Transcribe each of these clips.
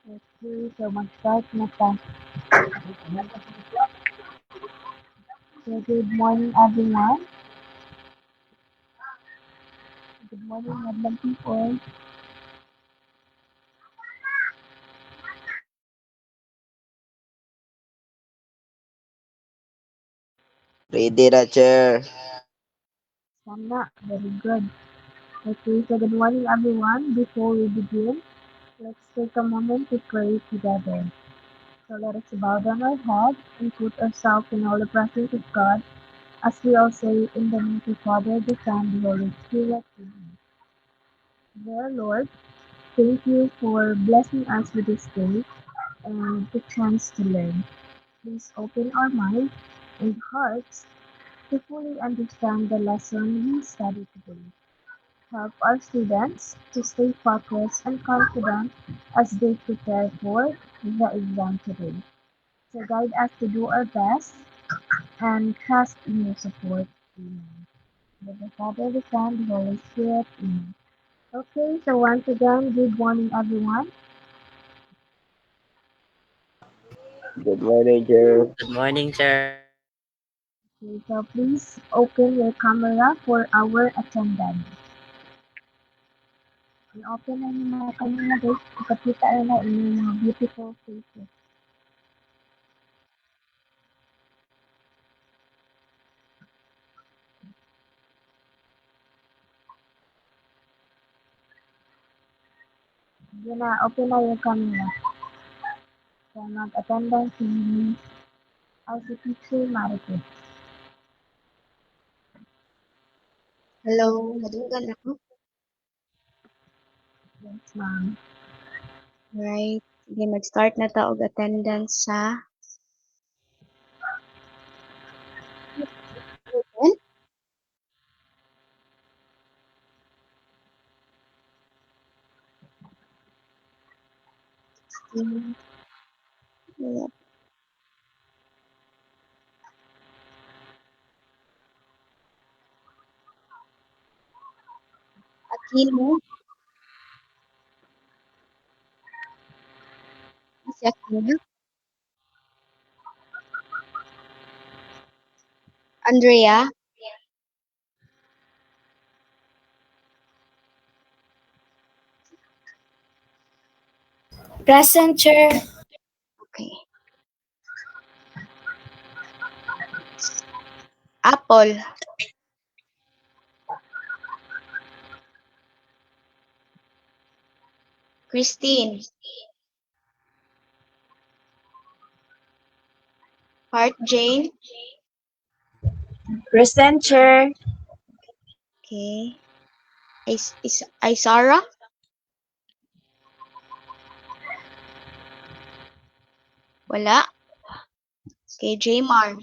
Okay, so mag-start na ta. So, good morning everyone. Good morning, madlang people. Ready na, Chair. Sana, very good. Okay, so good morning everyone. Before we begin, let's take a moment to pray together. So let us bow down our heads and put ourselves in all the presence of God, as we all say in the name of the Father, the Son, the Holy Spirit. Amen. Dear Lord, thank you for blessing us with this day and the chance to learn. Please open our minds and hearts to fully understand the lesson we study today. Help our students to stay focused and confident as they prepare for the exam today. So guide us to do our best and trust in your support. Amen. With the Father, the Son, the Holy Spirit. Amen. Okay, so once again, good morning everyone. Good morning, Chair. Good morning, sir. Okay, so please open your camera for our attendance. I-open na yung mga camera guys. Ipakita na inyong mga beautiful faces. Yun na, open na yung camera. So, mag-attendance si si Teacher Marites. Hello, madunggan ako. Yes, ma'am. Right. Sige, mag-start na ta og attendance sa Hmm, wala. Aquino. Si Aquino. Andrea. Present, Chair. Okay. Apple. Christine. Heart Jane. Present, Chair. Okay. Isara. Wala. Okay, Jmar.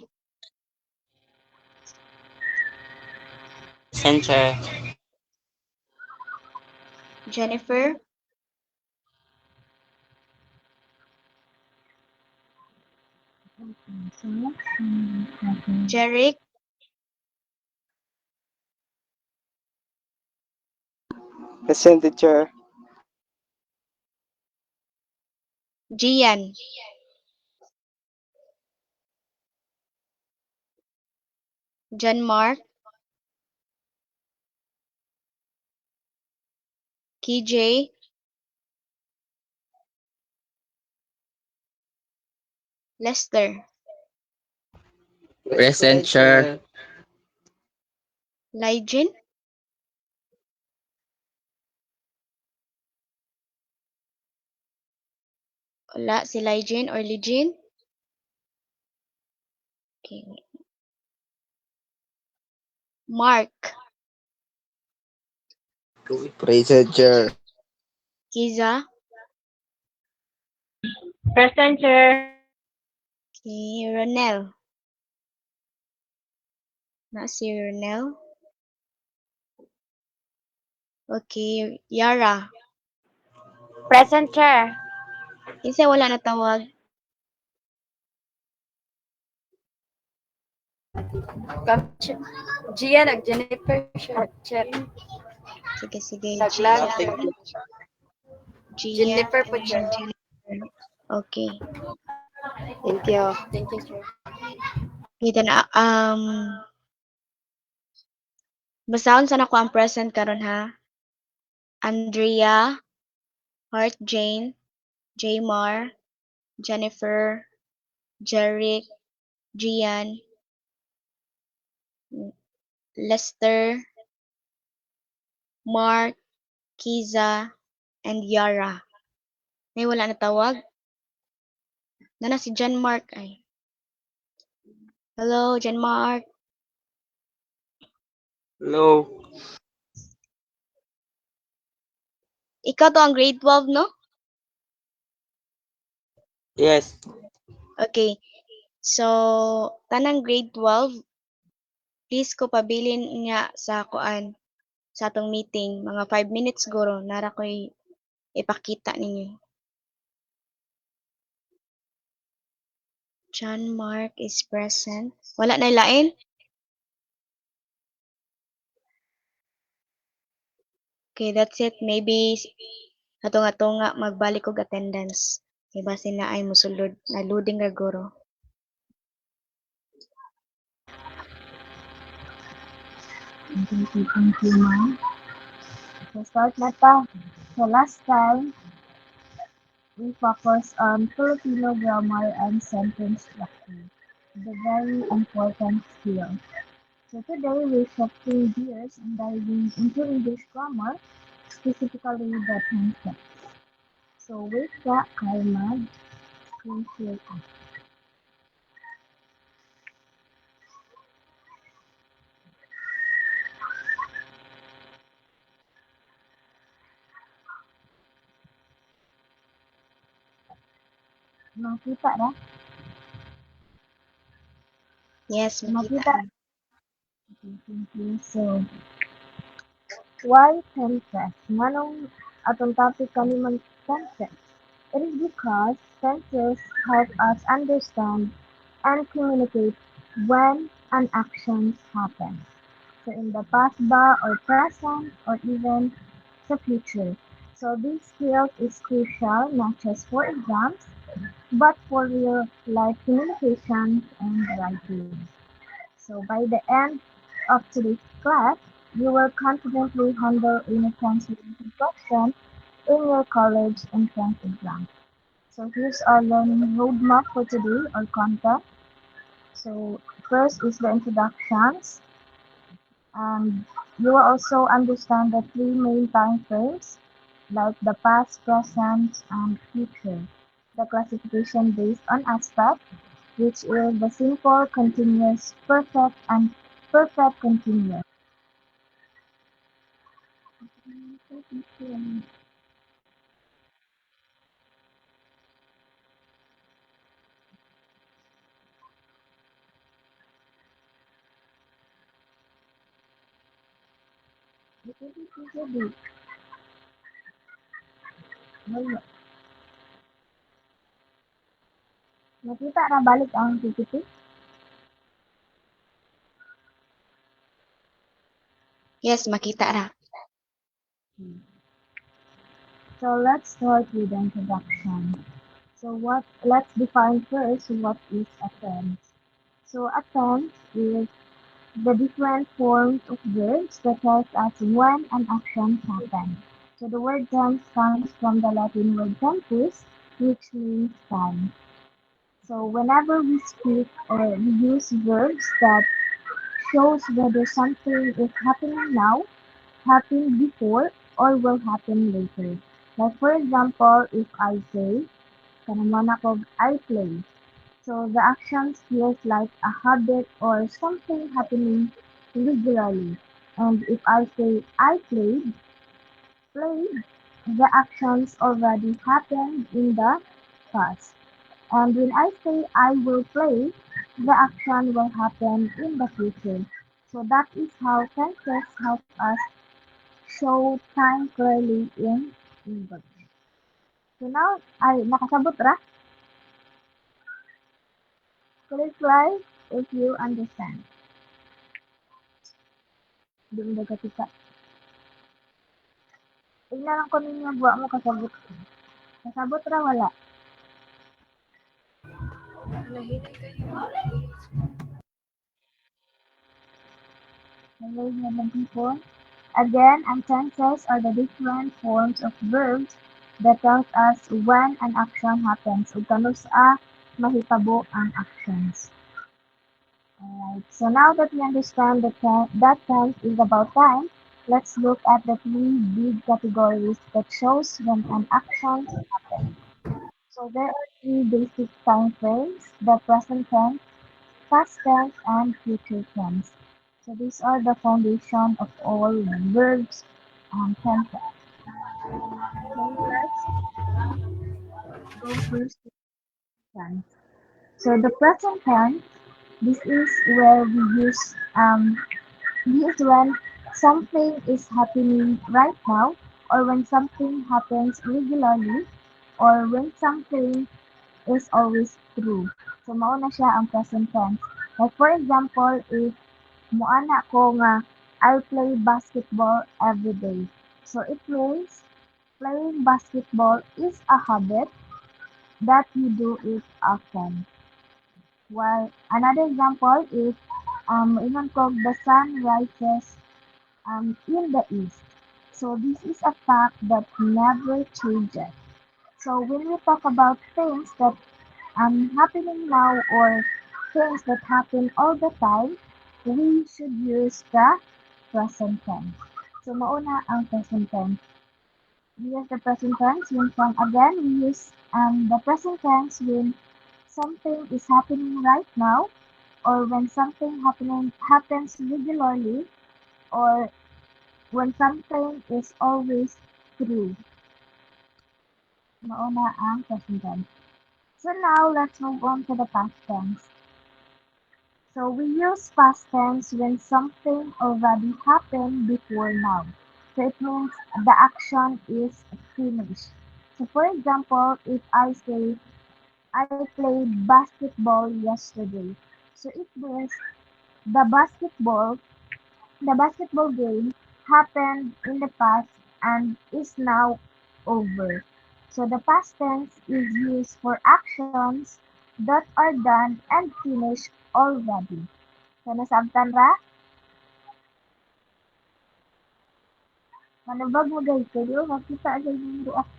Present, sir. Jennifer. So, Jeric. Present, Chair. Gian. John Mark. KJ. Lester. Present, sir. Lygin. Wala si Lygin or Ligin. Okay. Mark. Present, Chair. Kiza. Present, Chair. Okay. Ronel. Na si Ronel. Okay. Yara. Present, Chair. Kinsa wala natawag? Gian ag Jennifer, Chair. Sige, sige. Taglag. Gian. Jennifer po, Chair. Jennifer. Okay. Thank you. Thank you, sir. Kita na, basahon sa nako ang present karon ha. Andrea, Heart Jane, Jaymar, Jennifer, Jeric, Gian, Lester, Mark, Kiza, and Yara. May wala na tawag? Nana si John Mark ay. Hello, John Mark. Hello. Ikaw to ang grade 12, no? Yes. Okay. So, tanang grade 12, please ko pabilin niya sa kuan sa atong meeting. Mga 5 minutes siguro, nara ko'y ipakita ninyo. John Mark is present. Wala na lain? Okay, that's it. Maybe atong-atonga magbalik og attendance. Kay base na ay musulod na loading ra guro. Thank you, ma'am. So, start na ta. So, last time, we focused on Filipino grammar and sentence structure, the very important skill. So, today, we're shifting gears and diving into English grammar, specifically the tenses. So, wait ka, Karma, screen share ka. Makita ra? Yes, makita. Makita. Okay, thank you. So, why tenses? Manong atong topic kanimang tenses? It is because tenses help us understand and communicate when an action happens. So in the past ba or present or even the future. So this skill is crucial not just for exams but for real life communication and writing. So by the end of today's class, you will confidently handle any translation question in your college entrance exam. So here's our learning roadmap for today or content. So first is the introductions, and you will also understand the three main time frames like the past, present, and future. The classification based on aspect, which is the simple, continuous, perfect, and perfect continuous. Nakita na balik ang PPT? Yes, makita ra. So let's start with the introduction. So let's define first what is a tense. So a tense is the different forms of verbs that tells us when an action happens. So the word tense comes from the Latin word tempus, which means time. So whenever we speak or we use verbs that shows whether something is happening now, happened before, or will happen later. Like for example, if I say, kanang ako, I play. So the action feels like a habit or something happening regularly. And if I say I played, the actions already happened in the past. And when I say I will play, the action will happen in the future. So that is how tenses help us show time clearly in English. So now, ay, nakasabot ra? Click like if you understand. Di mo katika. Tingnan lang ko ninyo buwa mo kasabot. Kasabot ra wala. Hello, mga people. Again, ang tenses are the different forms of verbs that tells us when an action happens ug kano sa mahitabo ang actions. Alright, so now that we understand that tense is about time, let's look at the three big categories that shows when an action happens. So there are three basic time frames: the present tense, past tense, and future tense. So these are the foundation of all verbs and tenses. So let's go first to tense. So the present tense, this is where we use this is when something is happening right now, or when something happens regularly, or when something is always true. So mao na siya ang present tense. Like for example, if muana ko nga I play basketball every day. So it means playing basketball is a habit that you do it often. While another example is ingon ko the sun rises in the east. So this is a fact that never changes. So when we talk about things that happening now or things that happen all the time, we should use the present tense. So mauna ang present tense. We use the present tense when again we use the present tense when something is happening right now, or when something happening happens regularly, or when something is always true. Mauna ang present tense. So now let's move on to the past tense. So we use past tense when something already happened before now. So it means the action is finished. So for example, if I say I played basketball yesterday, so it means the basketball the basketball game happened in the past and is now over. So the past tense is used for actions that are done and finished already. So nasabtan ra, manubag mo guys kayo, makita agad yung react.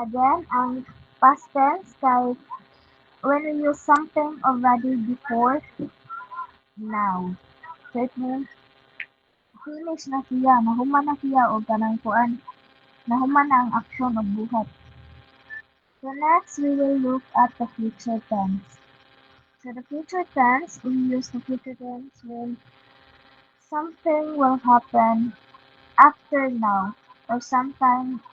Again, ang past tense kay when we use something already before now. So it means finish na siya, nahuman na siya o kanang kuan, nahuman na ang aksyon o buhat. So next, we will look at the future tense. So the future tense, we use the future tense when something will happen after now or sometime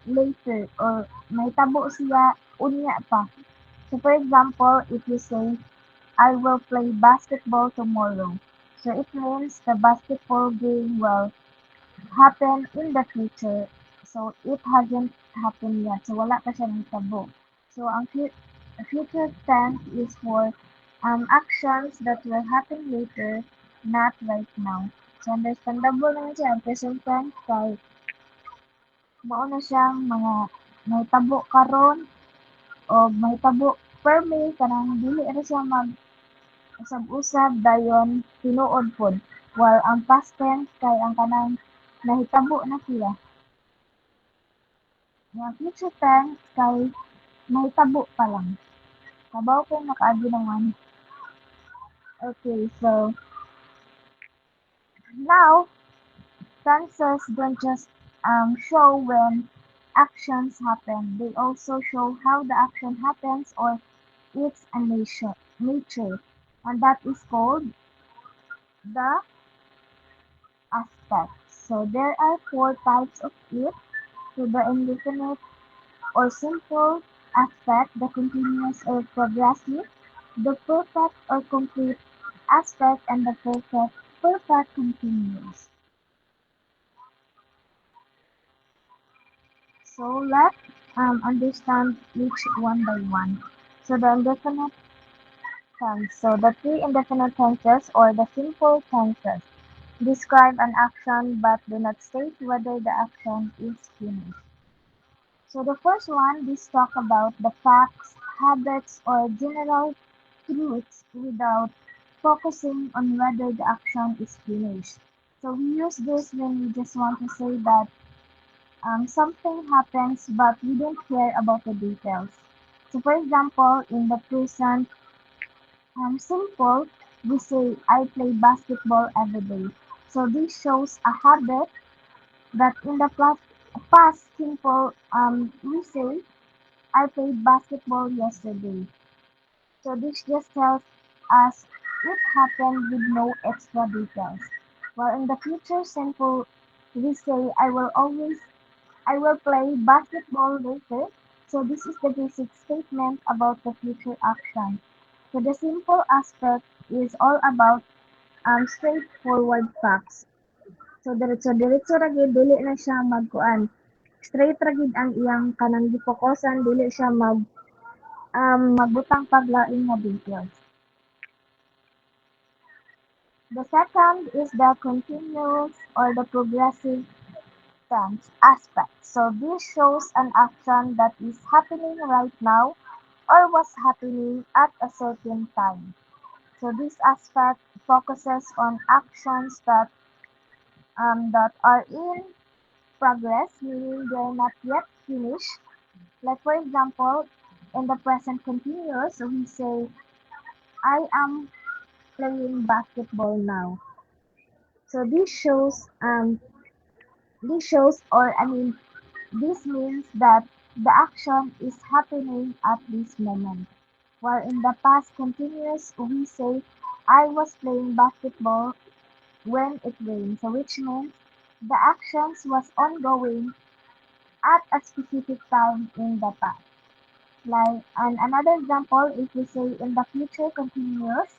later or may tabo siya unya pa. So for example, if you say, I will play basketball tomorrow. So it means the basketball game will happen in the future. So it hasn't happened yet. So wala pa siya ng tabo. So ang future tense is for actions that will happen later, not right now. So understandable naman siya ang present tense kay mao na siyang mga mahitabo karon o mahitabo permi kanang dili ra siya mag usab-usab dayon tinuod pod. While ang past tense kay ang kanang nahitabo na siya. Yung future tense kay mahitabo pa lang. Kabaw ko nakaagi naman. Okay, so now tenses don't just show when actions happen. They also show how the action happens or its a nature. And that is called the aspect. So there are four types of it. So the indefinite or simple aspect, the continuous or progressive, the perfect or complete aspect, and the perfect continuous. So let's understand each one by one. So the indefinite tense. So the three indefinite tenses or the simple tenses describe an action but do not state whether the action is finished. So the first one, this talk about the facts, habits, or general truths without focusing on whether the action is finished. So we use this when we just want to say that something happens but we don't care about the details. So for example, in the present simple, we say I play basketball every day. So this shows a habit that in the past simple we say I played basketball yesterday. So this just tells us it happened with no extra details. While in the future simple we say I will play basketball later. So this is the basic statement about the future action. So the simple aspect is all about straightforward facts. So diretso ra gyud dili na siya magkuan. Straight ra gyud ang iyang kanang gifokusan dili siya magbutang paglaing nga details. The second is the continuous or the progressive tense aspect. So this shows an action that is happening right now or was happening at a certain time. So this aspect focuses on actions that are in progress, meaning they are not yet finished. Like for example, in the present continuous, we say, I am playing basketball now. So this shows, or I mean, this means that the action is happening at this moment. While in the past continuous, we say, I was playing basketball when it rained. So which means the actions was ongoing at a specific time in the past. Like, and another example, if we say in the future continuous,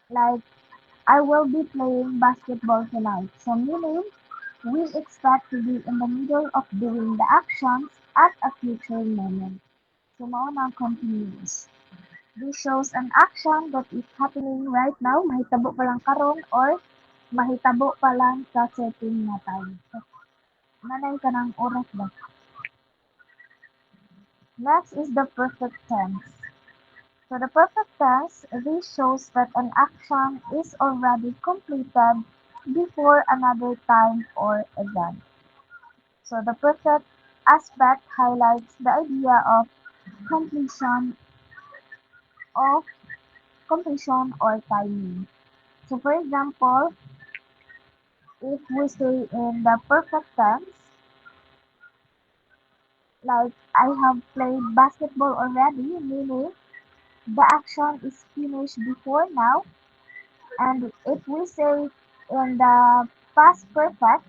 like I will be playing basketball tonight. So meaning we expect to be in the middle of doing the actions at a future moment. So mao na ang continuous. This shows an action that is happening right now, mahitabo pa lang karon or mahitabo pa lang sa certain na time. So, nanay ka ng oras ba? Next is the perfect tense. So the perfect tense, this shows that an action is already completed before another time or event. So the perfect aspect highlights the idea of completion of completion or timing. So for example, if we say in the perfect tense, like I have played basketball already, meaning the action is finished before now. And if we say in the past perfect,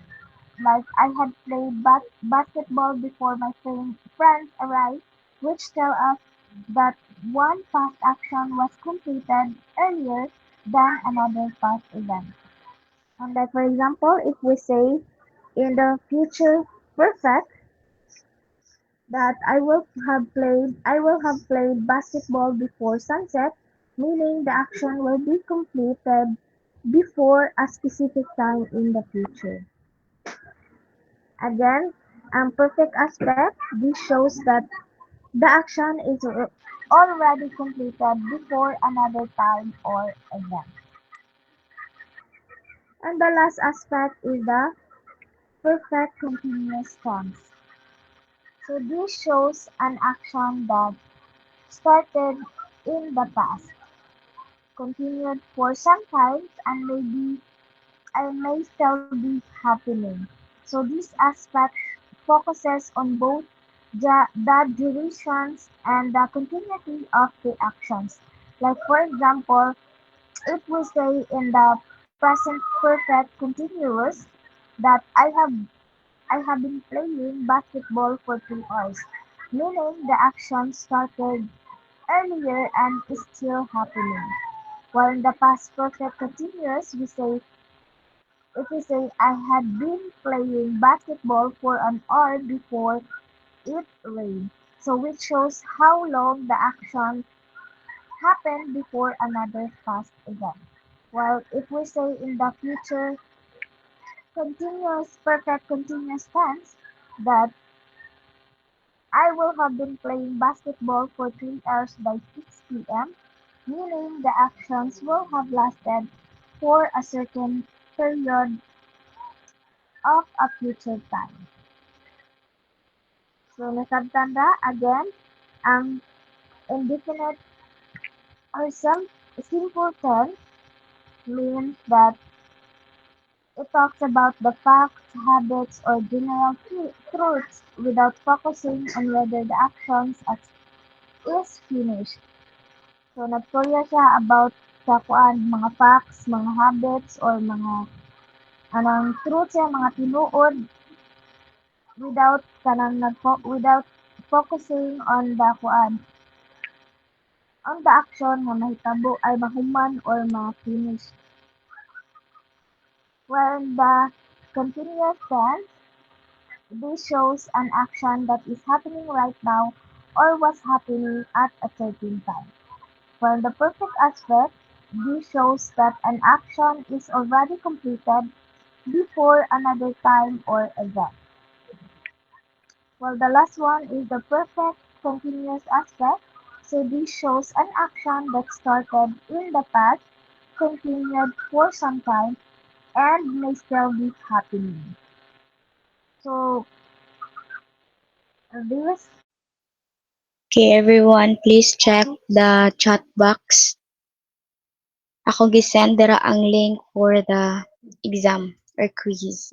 like I had played basketball before my friends arrived, which tell us that one past action was completed earlier than another past event. And like for example, if we say in the future perfect that I will have played basketball before sunset, meaning the action will be completed before a specific time in the future. Again, perfect aspect, this shows that the action is already completed before another time or event. And the last aspect is the perfect continuous tense. So this shows an action that started in the past, continued for some time, and may still be happening. So this aspect focuses on both the durations and the continuity of the actions. Like for example, if we say in the present perfect continuous that I have been playing basketball for 2 hours, meaning the action started earlier and is still happening. While in the past perfect continuous, if we say I had been playing basketball for an hour before it rained. So which shows how long the action happened before another past event. While if we say in the future perfect continuous tense, that I will have been playing basketball for 3 hours by 6 p.m., meaning the actions will have lasted for a certain period of a future time. So, nasabtanda, again, ang indefinite or some simple tense means that it talks about the facts, habits, or general truths without focusing on whether the actions is finished. So, nagtorya siya about sa kuan, mga facts, mga habits, or mga anong truths siya, mga tinuod without without focusing on the kuan, on the action nga mahitabo ay mahuman or ma-finish. When the continuous tense, this shows an action that is happening right now or was happening at a certain time. For the perfect aspect, this shows that an action is already completed before another time or event. While the last one is the perfect continuous aspect, so this shows an action that started in the past, continued for some time, and may still be happening. So this Okay, everyone, please check the chat box. Ako gisend dira ang link for the exam or quiz.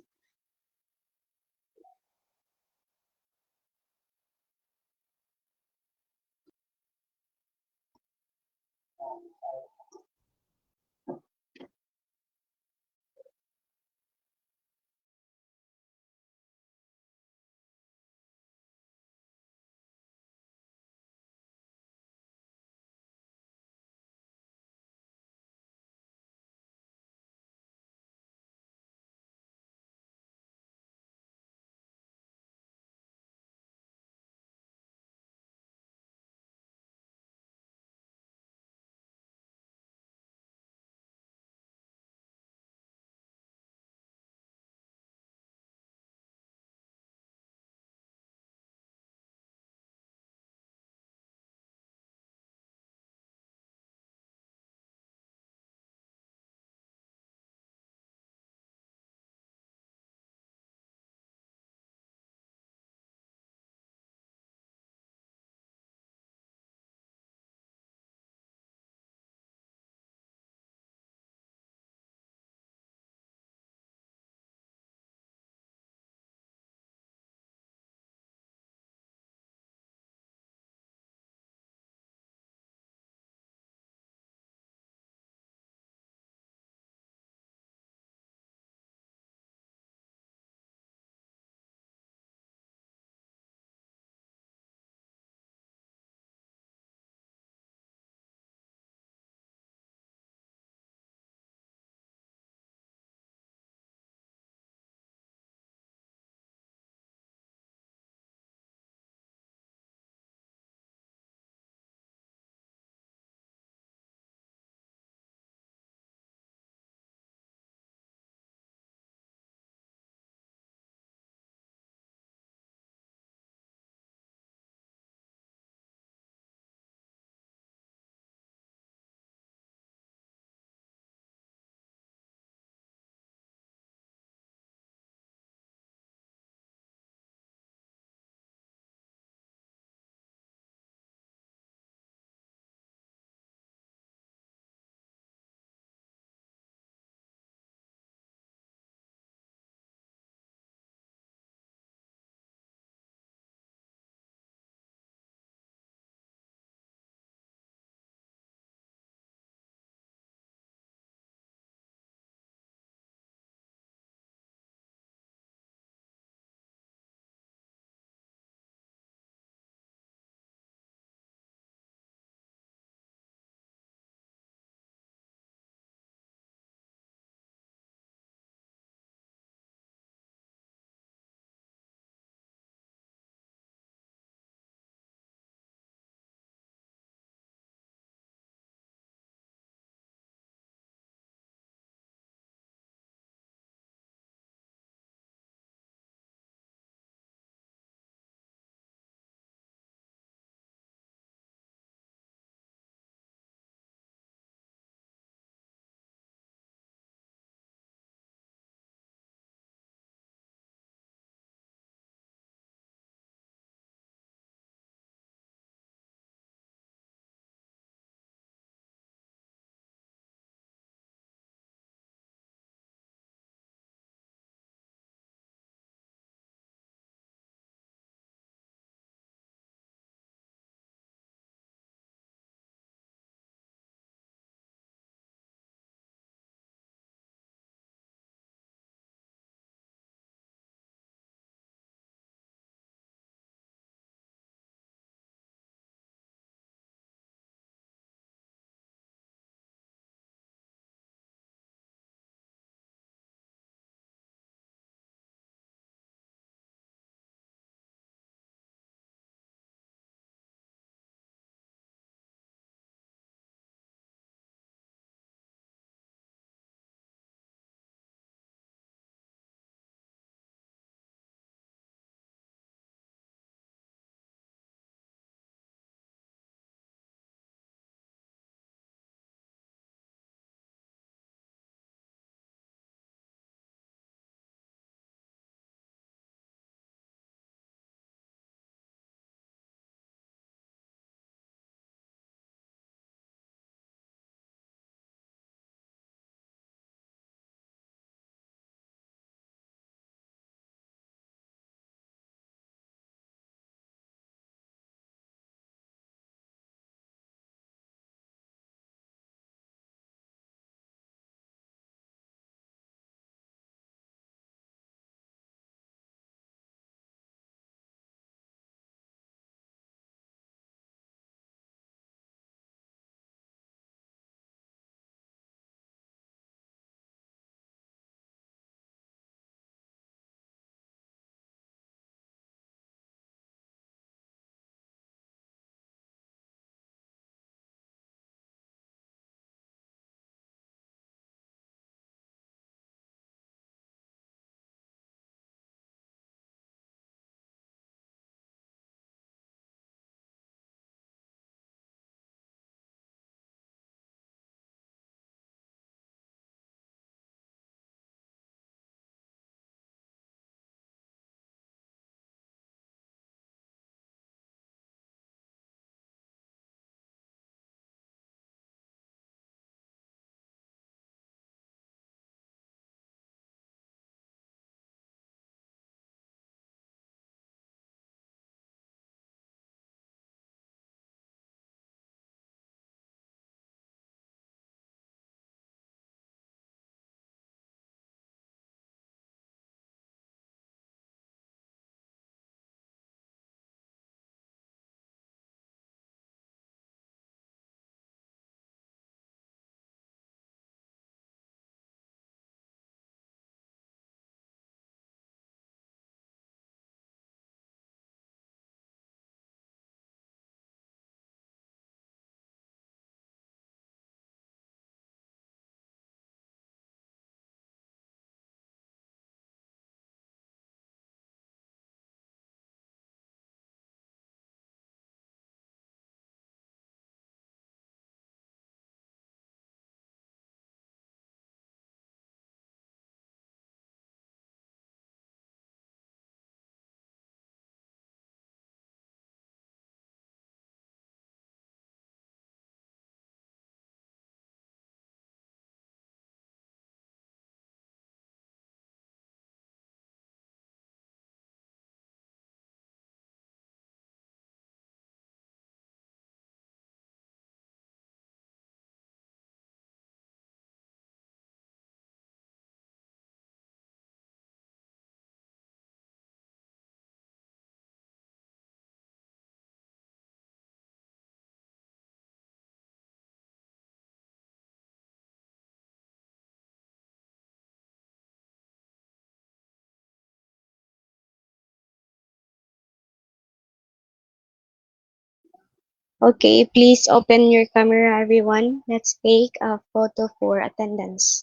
Okay, please open your camera, everyone. Let's take a photo for attendance.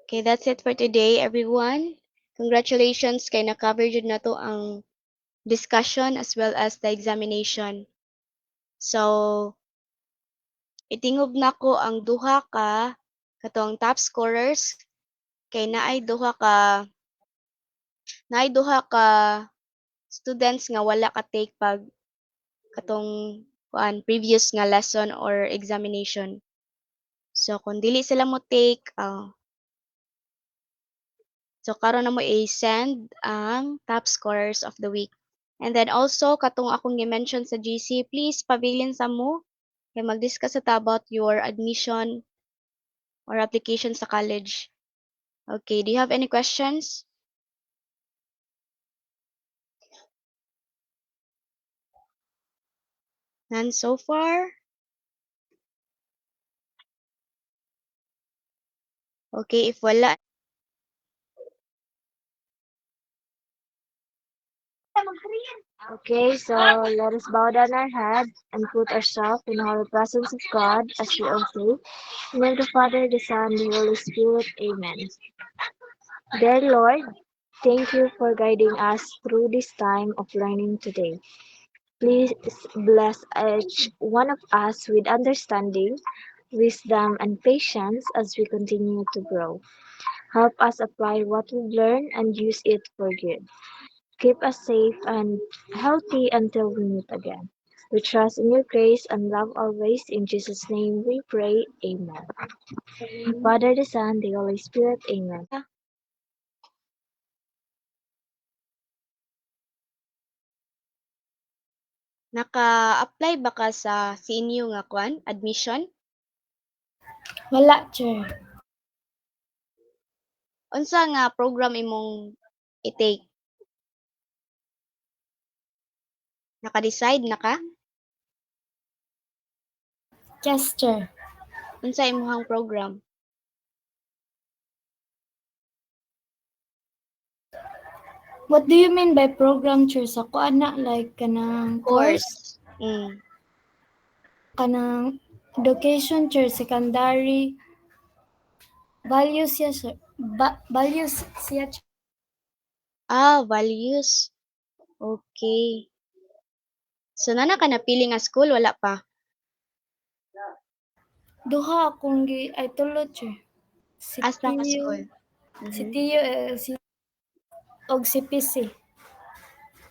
Okay, that's it for today, everyone. Congratulations kay na-cover jud na to ang discussion as well as the examination. So, itingob na ko ang duha ka katong top scorers kay naay duha ka students nga wala ka take pag katong previous nga lesson or examination. So kung dili sila mo take, so karon na mo i-send ang top scorers of the week. And then also katong akong gi-mention sa GC, please pabilin sa mo kay mag-discuss ta about your admission or application sa college. Okay, do you have any questions? None so far? Okay, if wala, Okay, so let us bow down our head and put ourselves in the holy presence of God as we all say. In the name of the Father, the Son, and the Holy Spirit. Amen. Dear Lord, thank you for guiding us through this time of learning today. Please bless each one of us with understanding, wisdom, and patience as we continue to grow. Help us apply what we learn and use it for good. Keep us safe and healthy until we meet again. We trust in your grace and love always. In Jesus' name we pray. Amen. The Father, the Son, the Holy Spirit. Amen. naka-apply ba ka sa inyo nga admission? Wala, Chair. Unsa nga program imong i-take? Naka-decide na ka? Yes, Chair. Unsa imong program? What do you mean by program, Chair? Sa ko ana like kanang course, Mm. kanang education, Chair, secondary, values siya, Chair. Values siya, Chair. Values. Okay. So nana ka napili nga school wala pa? Duha akong ay tulo, Chair. Si Asa nga Tiyo, school? si Mhm. Tiyo, og si PC.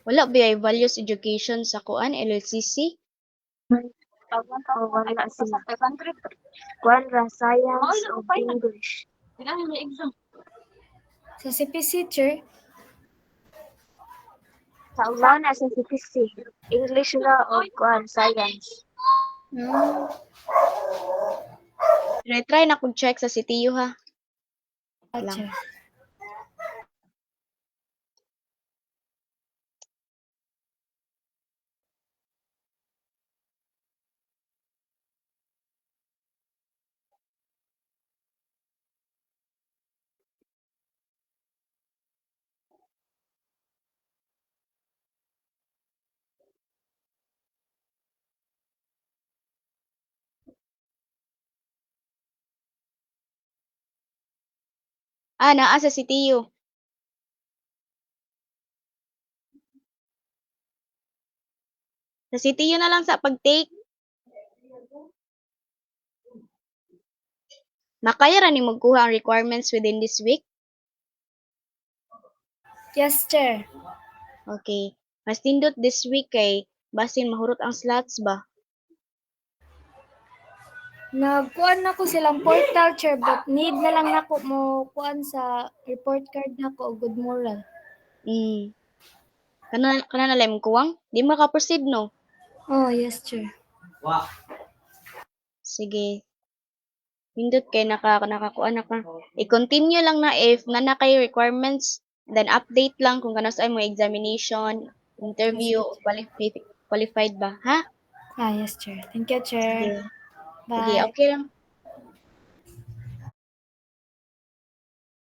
Wala ba ay values education sa LLCC? Wala sila. Kuan ra science o English. Sa si PC, Chair. Wala na sa CPC. English ra o kuan science. Hmm. Try na kung check sa CTU ha. Lang. Chair. Naa sa CTU. Sa CTU na lang sa pag-take. Makaya ra ni magkuha ang requirements within this week? Yes, Chair. Okay. Mas tindot this week kay basin mahurot ang slots ba? Nagkuan na ko silang portal, Chair, but need na lang nako mo kuan sa report card nako o good moral. Kana na lang kuwang? Di maka-proceed no? Oh, yes, Chair. Sige. Pindot kay nakakuha na ka. I-continue lang na if na kay requirements, then update lang kung kanos ay mo examination, interview, qualified ba, ha? Yes, Chair. Thank you, Chair. Sige. Sige, Bye. okay lang.